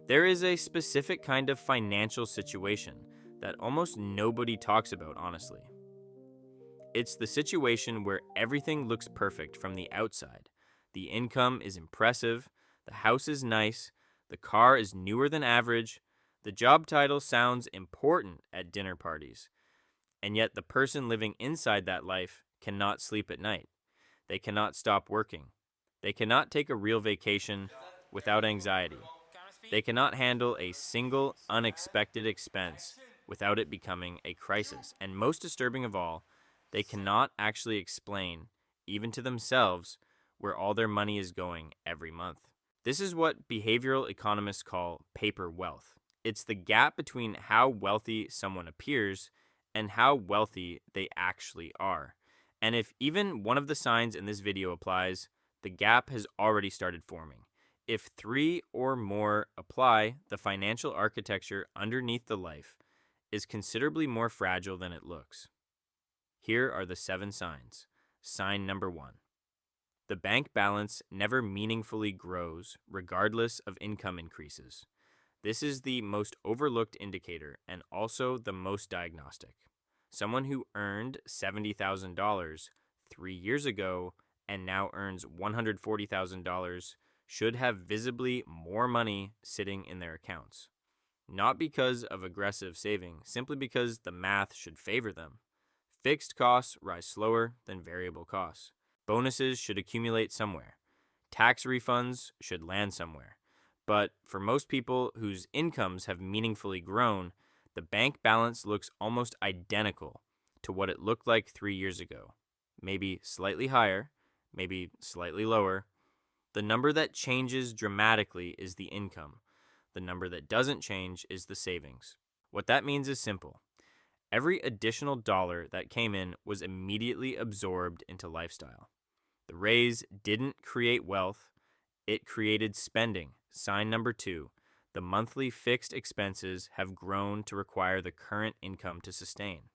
There is a specific kind of financial situation that almost nobody talks about, honestly. It's the situation where everything looks perfect from the outside. The income is impressive, the house is nice, the car is newer than average, the job title sounds important at dinner parties, and yet the person living inside that life cannot sleep at night. They cannot stop working. They cannot take a real vacation without anxiety. They cannot handle a single unexpected expense without it becoming a crisis. And most disturbing of all, they cannot actually explain, even to themselves, where all their money is going every month. This is what behavioral economists call paper wealth. It's the gap between how wealthy someone appears and how wealthy they actually are. And if even one of the signs in this video applies, the gap has already started forming. If three or more apply, the financial architecture underneath the life is considerably more fragile than it looks. Here are the 7 signs. Sign number 1. The bank balance never meaningfully grows regardless of income increases. This is the most overlooked indicator and also the most diagnostic. Someone who earned $70,000 3 years ago and now earns $140,000 should have visibly more money sitting in their accounts. Not because of aggressive saving, simply because the math should favor them. Fixed costs rise slower than variable costs. Bonuses should accumulate somewhere. Tax refunds should land somewhere. But for most people whose incomes have meaningfully grown, the bank balance looks almost identical to what it looked like 3 years ago. Maybe slightly higher, maybe slightly lower. The number that changes dramatically is the income. The number that doesn't change is the savings. What that means is simple. Every additional dollar that came in was immediately absorbed into lifestyle. The raise didn't create wealth, it created spending. Sign number 2. The monthly fixed expenses have grown to require the current income to sustain.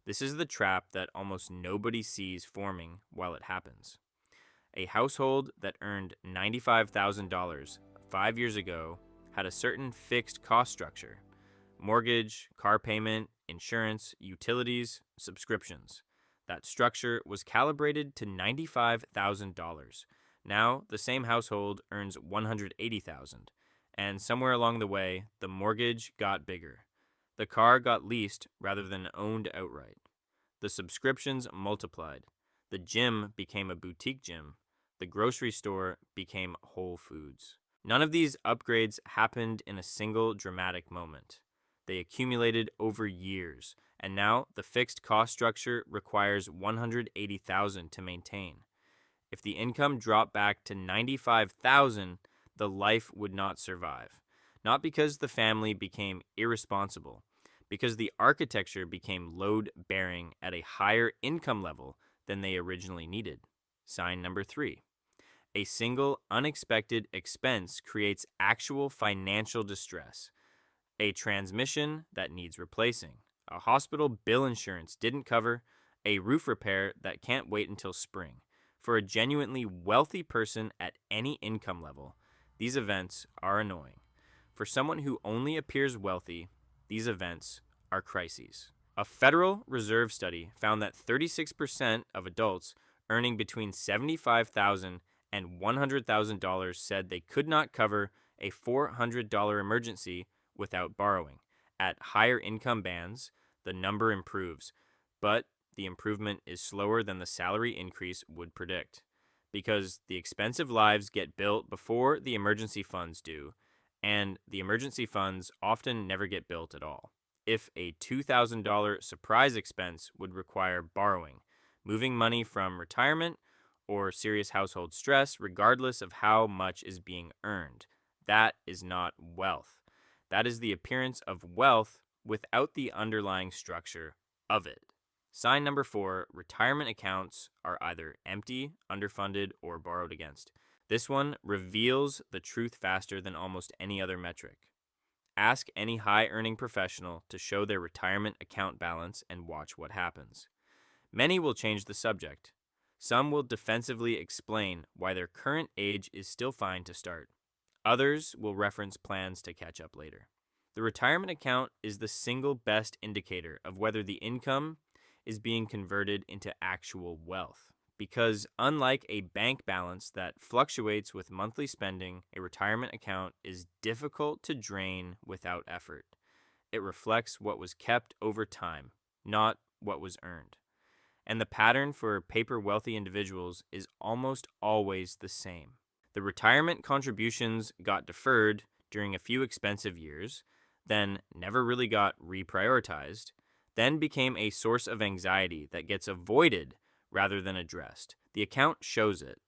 This is the trap that almost nobody sees forming while it happens. A household that earned $95,000 5 years ago had a certain fixed cost structure: mortgage, car payment, insurance, utilities, subscriptions. That structure was calibrated to $95,000. Now, the same household earns $180,000, and somewhere along the way, the mortgage got bigger. The car got leased rather than owned outright. The subscriptions multiplied. The gym became a boutique gym. The grocery store became Whole Foods. None of these upgrades happened in a single dramatic moment. They accumulated over years, and now the fixed cost structure requires $180,000 to maintain. If the income dropped back to $95,000, the life would not survive. Not because the family became irresponsible, because the architecture became load-bearing at a higher income level than they originally needed. Sign number 3. A single unexpected expense creates actual financial distress. A transmission that needs replacing. A hospital bill insurance didn't cover. A roof repair that can't wait until spring. For a genuinely wealthy person at any income level, these events are annoying. For someone who only appears wealthy, these events are crises. A Federal Reserve study found that 36% of adults earning between $75,000 and $100,000 said they could not cover a $400 emergency without borrowing. At higher income bands, the number improves, but the improvement is slower than the salary increase would predict, because the expensive lives get built before the emergency funds do, and the emergency funds often never get built at all. If a $2,000 surprise expense would require borrowing, moving money from retirement, or serious household stress, regardless of how much is being earned, that is not wealth. That is the appearance of wealth without the underlying structure of it. Sign number 4, retirement accounts are either empty, underfunded, or borrowed against. This one reveals the truth faster than almost any other metric. Ask any high-earning professional to show their retirement account balance and watch what happens. Many will change the subject. Some will defensively explain why their current age is still fine to start. Others will reference plans to catch up later. The retirement account is the single best indicator of whether the income is being converted into actual wealth. Because unlike a bank balance that fluctuates with monthly spending, a retirement account is difficult to drain without effort. It reflects what was kept over time, not what was earned. And the pattern for paper wealthy individuals is almost always the same. The retirement contributions got deferred during a few expensive years, then never really got reprioritized, then became a source of anxiety that gets avoided rather than addressed. The account shows it.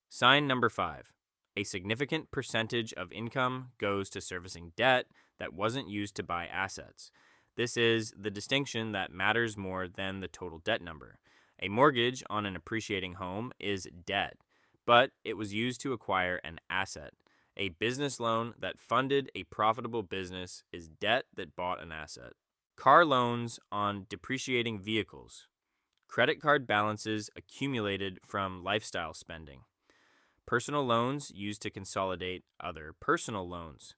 Sign number 5. A significant percentage of income goes to servicing debt that wasn't used to buy assets. This is the distinction that matters more than the total debt number. A mortgage on an appreciating home is debt, but it was used to acquire an asset. A business loan that funded a profitable business is debt that bought an asset. Car loans on depreciating vehicles. Credit card balances accumulated from lifestyle spending. Personal loans used to consolidate other personal loans.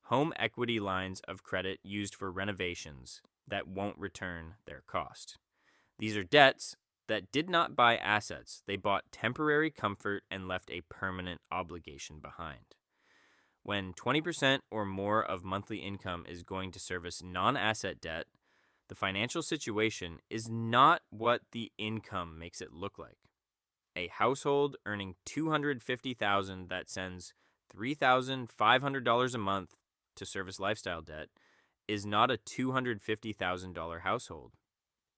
Home equity lines of credit used for renovations that won't return their cost. These are debts that did not buy assets. They bought temporary comfort and left a permanent obligation behind. When 20% or more of monthly income is going to service non-asset debt, the financial situation is not what the income makes it look like. A household earning $250,000 that sends $3,500 a month to service lifestyle debt is not a $250,000 household.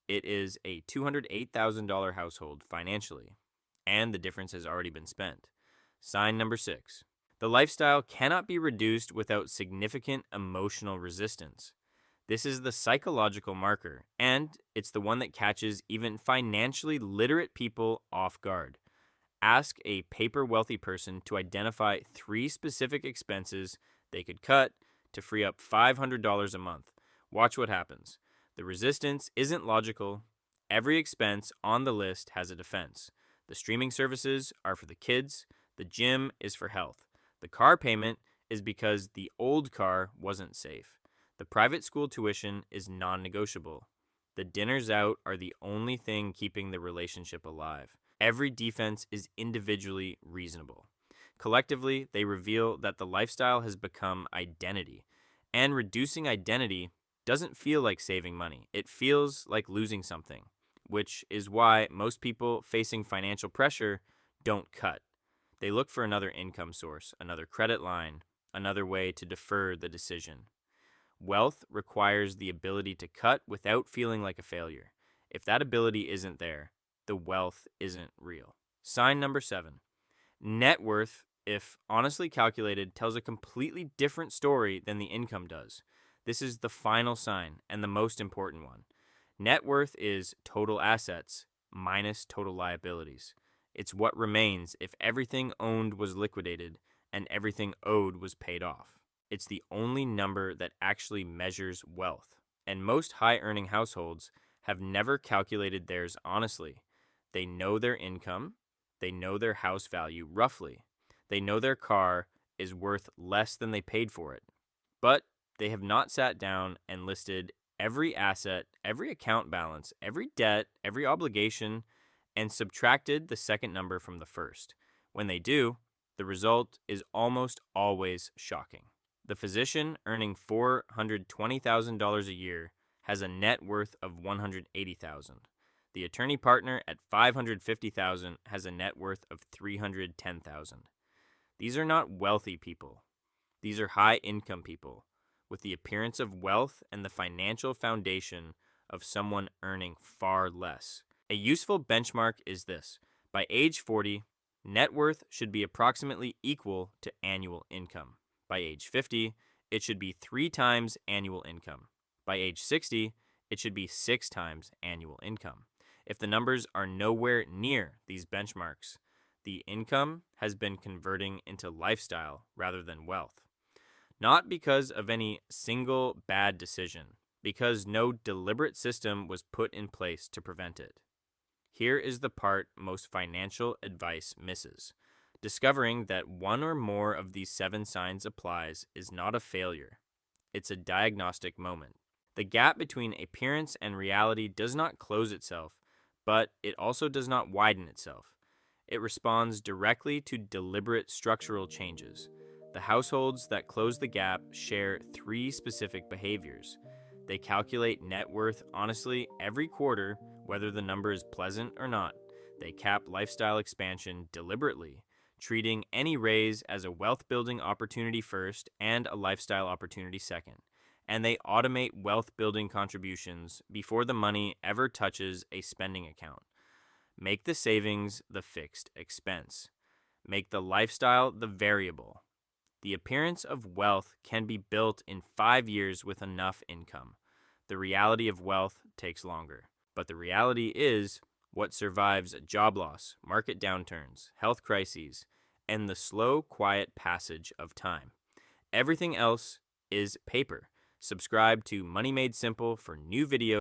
It is a $208,000 household financially, and the difference has already been spent. Sign number 6. The lifestyle cannot be reduced without significant emotional resistance. This is the psychological marker, and it's the one that catches even financially literate people off guard. Ask a paper wealthy person to identify 3 specific expenses they could cut to free up $500 a month. Watch what happens. The resistance isn't logical. Every expense on the list has a defense. The streaming services are for the kids. The gym is for health. The car payment is because the old car wasn't safe. The private school tuition is non-negotiable. The dinners out are the only thing keeping the relationship alive. Every defense is individually reasonable. Collectively, they reveal that the lifestyle has become identity. And reducing identity doesn't feel like saving money. It feels like losing something, which is why most people facing financial pressure don't cut. They look for another income source, another credit line, another way to defer the decision. Wealth requires the ability to cut without feeling like a failure. If that ability isn't there, the wealth isn't real. Sign number 7. Net worth, if honestly calculated, tells a completely different story than the income does. This is the final sign and the most important one. Net worth is total assets minus total liabilities. It's what remains if everything owned was liquidated and everything owed was paid off. It's the only number that actually measures wealth. And most high-earning households have never calculated theirs honestly. They know their income. They know their house value roughly. They know their car is worth less than they paid for it. But they have not sat down and listed every asset, every account balance, every debt, every obligation, and subtracted the second number from the first. When they do, the result is almost always shocking. The physician earning $420,000 a year has a net worth of $180,000. The attorney partner at $550,000 has a net worth of $310,000. These are not wealthy people. These are high-income people with the appearance of wealth and the financial foundation of someone earning far less. A useful benchmark is this. By age 40, net worth should be approximately equal to annual income. By age 50, it should be 3 times annual income. By age 60, it should be 6 times annual income. If the numbers are nowhere near these benchmarks, the income has been converting into lifestyle rather than wealth. Not because of any single bad decision, because no deliberate system was put in place to prevent it. Here is the part most financial advice misses. Discovering that one or more of these 7 signs applies is not a failure, it's a diagnostic moment. The gap between appearance and reality does not close itself, but it also does not widen itself. It responds directly to deliberate structural changes. The households that close the gap share 3 specific behaviors. They calculate net worth honestly every quarter, whether the number is pleasant or not. They cap lifestyle expansion deliberately, treating any raise as a wealth building opportunity first and a lifestyle opportunity second. And they automate wealth building contributions before the money ever touches a spending account. Make the savings the fixed expense. Make the lifestyle the variable. The appearance of wealth can be built in 5 years with enough income. The reality of wealth takes longer. But the reality is what survives job loss, market downturns, health crises, and the slow, quiet passage of time. Everything else is paper. Subscribe to Money Made Simple for new videos.